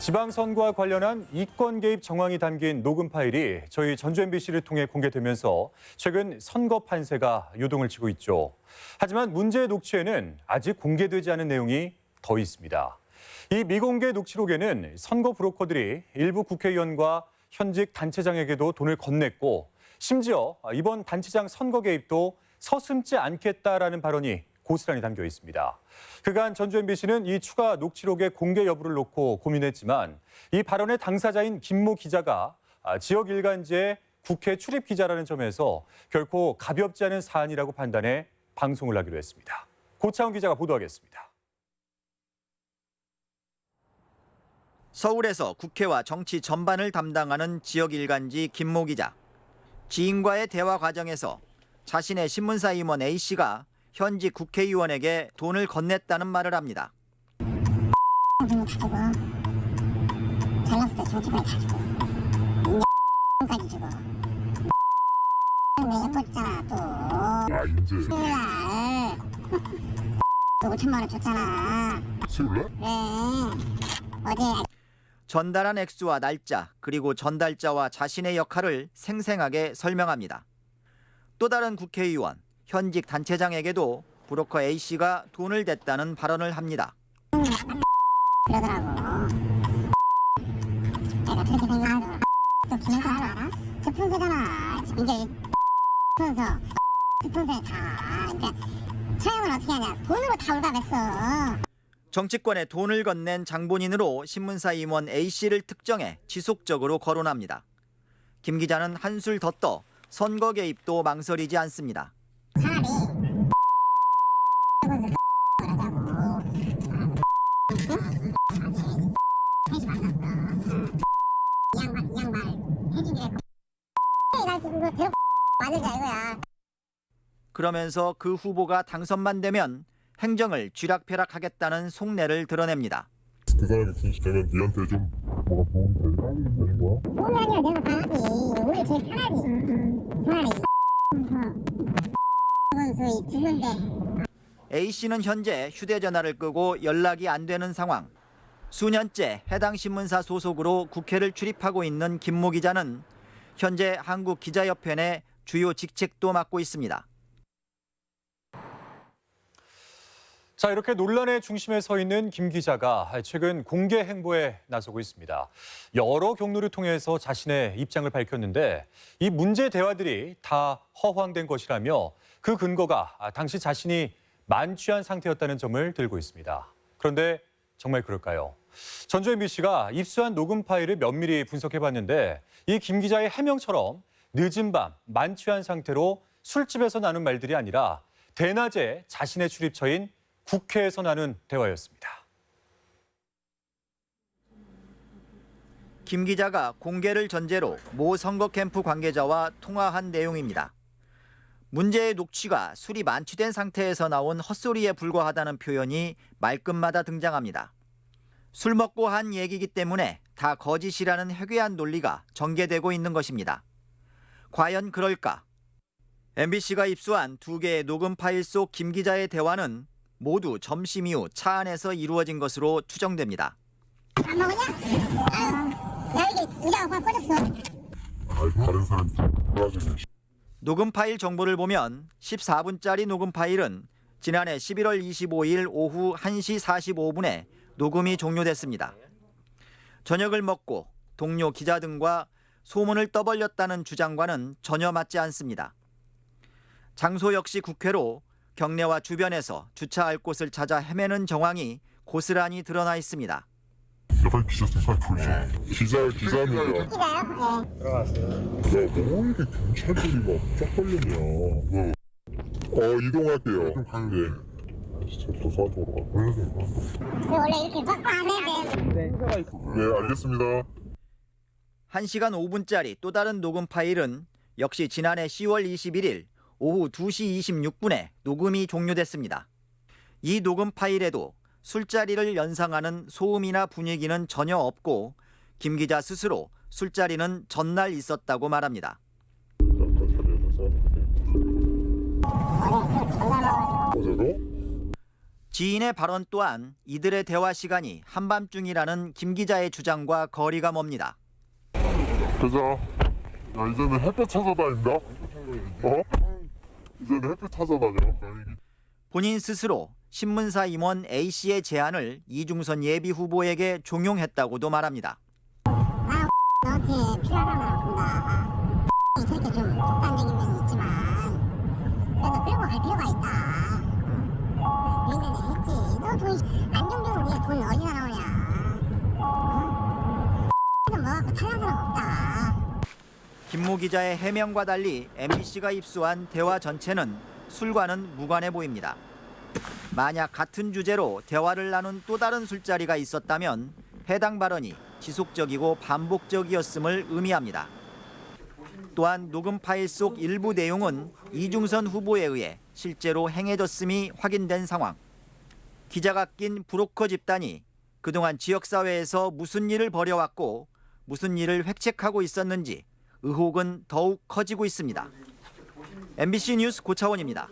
지방선거와 관련한 이권 개입 정황이 담긴 녹음 파일이 저희 전주 MBC를 통해 공개되면서 최근 선거 판세가 요동을 치고 있죠. 하지만 문제의 녹취에는 아직 공개되지 않은 내용이 더 있습니다. 이 미공개 녹취록에는 선거 브로커들이 일부 국회의원과 현직 단체장에게도 돈을 건넸고 심지어 이번 단체장 선거 개입도 서슴지 않겠다라는 발언이 고스란히 담겨 있습니다. 그간 전주 MBC는 이 추가 녹취록의 공개 여부를 놓고 고민했지만 이 발언의 당사자인 김모 기자가 지역 일간지의 국회 출입 기자라는 점에서 결코 가볍지 않은 사안이라고 판단해 방송을 하기로 했습니다. 고차원 기자가 보도하겠습니다. 서울에서 국회와 정치 전반을 담당하는 지역 일간지 김모 기자. 지인과의 대화 과정에서 자신의 신문사 임원 A씨가 현직 국회의원에게 돈을 건넸다는 말을 합니다. 돈 가지고 잘났을 때 정치권에 가지고 까지 주고 내 예뻤잖아 또 이제 수요일날 또 5천만 원 줬잖아. 수요일날? 네 어제 전달한 액수와 날짜 그리고 전달자와 자신의 역할을 생생하게 설명합니다. 또 다른 국회의원, 현직 단체장에게도 브로커 A씨가 돈을 댔다는 발언을 합니다. 그러더라고. 내가 그렇게 생각하고 또 김영사 알아? 스폰서잖아. 이제 스폰서 스폰서에 다. 그러니까 처형을 어떻게 하냐. 돈으로 다 올가맸어. 정치권에 돈을 건넨 장본인으로 신문사 임원 A씨를 특정해 지속적으로 거론합니다. 김 기자는 한술 더 떠 선거 개입도 망설이지 않습니다. 차라리 그러면서 그 후보가 당선만 되면 행정을 쥐락펴락하겠다는 속내를 드러냅니다. 그 사람이 분식되면 니한테 좀 뭐가 도움이 되는 거야? 돈이 아니야. 내가 다 하지. 우리 제일 편하지. 차라리 선수 죽는데 A씨는 현재 휴대전화를 끄고 연락이 안 되는 상황. 수년째 해당 신문사 소속으로 국회를 출입하고 있는 김모 기자는 현재 한국기자협회 내 주요 직책도 맡고 있습니다. 자, 이렇게 논란의 중심에 서 있는 김 기자가 최근 공개 행보에 나서고 있습니다. 여러 경로를 통해서 자신의 입장을 밝혔는데 이 문제 대화들이 다 허황된 것이라며 그 근거가 당시 자신이 만취한 상태였다는 점을 들고 있습니다. 그런데 정말 그럴까요? 전주 MBC가 입수한 녹음 파일을 면밀히 분석해봤는데 이 김 기자의 해명처럼 늦은 밤 만취한 상태로 술집에서 나눈 말들이 아니라 대낮에 자신의 출입처인 국회에서 나눈 대화였습니다. 김 기자가 공개를 전제로 모 선거 캠프 관계자와 통화한 내용입니다. 문제의 녹취가 술이 만취된 상태에서 나온 헛소리에 불과하다는 표현이 말끝마다 등장합니다. 술 먹고 한 얘기이기 때문에 다 거짓이라는 회귀한 논리가 전개되고 있는 것입니다. 과연 그럴까? MBC가 입수한 2개의 녹음 파일 속 김 기자의 대화는 모두 점심 이후 차 안에서 이루어진 것으로 추정됩니다. 안 먹었냐? 나 이게 의자가 확 꺼졌어. 다른 사람 도와주네. 녹음 파일 정보를 보면 14분짜리 녹음 파일은 지난해 11월 25일 오후 1시 45분에 녹음이 종료됐습니다. 저녁을 먹고 동료 기자 등과 소문을 떠벌렸다는 주장과는 전혀 맞지 않습니다. 장소 역시 국회로 경내와 주변에서 주차할 곳을 찾아 헤매는 정황이 고스란히 드러나 있습니다. 약간 기자 생각 보이지? 기자는 기자요? 네. 야, 뭐 이렇게 경찰들이 막 쫙 걸렸냐? 이동할게요. 네. 진짜 도서관으로 가. 그 원래 이렇게 빡빡 안 해야 돼. 네, 알겠습니다. 1시간 5분짜리 또 다른 녹음 파일은 역시 지난해 10월 21일 오후 2시 26분에 녹음이 종료됐습니다. 이 녹음 파일에도 술자리를 연상하는 소음이나 분위기는 전혀 없고 김 기자 스스로 술자리는 전날 있었다고 말합니다. 어제도? 지인의 발언 또한 이들의 대화 시간이 한밤중이라는 김 기자의 주장과 거리가 멉니다. 그자, 야 이제는 햇볕 찾아다닌다. 이제는 햇볕 찾아다녀. 본인 스스로 신문사 임원 A씨의 제안을 이중선 예비 후보에게 종용했다고도 말합니다. 너한테 필요하다고 본다. 저렇게 좀 극단적인 면이 있지만 그래도 끌고 갈 필요가 있다. 민들이 했지. 너 돈 안정적으로 네가 돈 어디서 나오냐. 좀 먹었고 탈락은 없다. 김모 기자의 해명과 달리 MBC가 입수한 대화 전체는 술과는 무관해 보입니다. 만약 같은 주제로 대화를 나눈 또 다른 술자리가 있었다면 해당 발언이 지속적이고 반복적이었음을 의미합니다. 또한 녹음 파일 속 일부 내용은 이중선 후보에 의해 실제로 행해졌음이 확인된 상황. 기자가 낀 브로커 집단이 그동안 지역사회에서 무슨 일을 벌여왔고 무슨 일을 획책하고 있었는지 의혹은 더욱 커지고 있습니다. MBC 뉴스 고차원입니다.